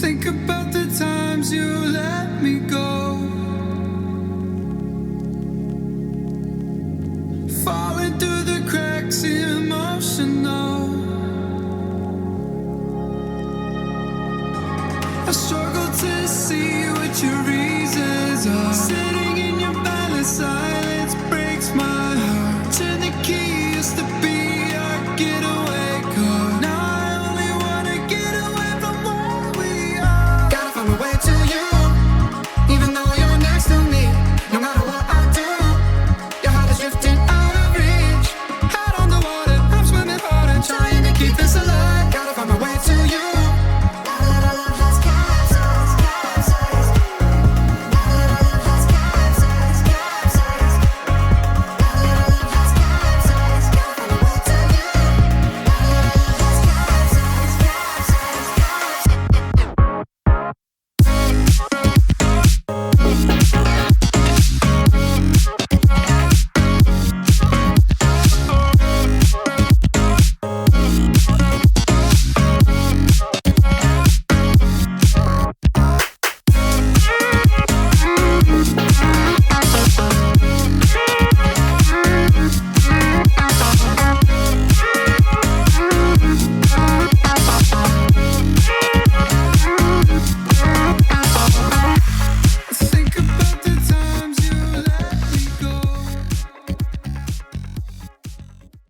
Think about the times you let me go, falling through the cracks, emotional. I struggle to see what your reasons are, sitting in your palace.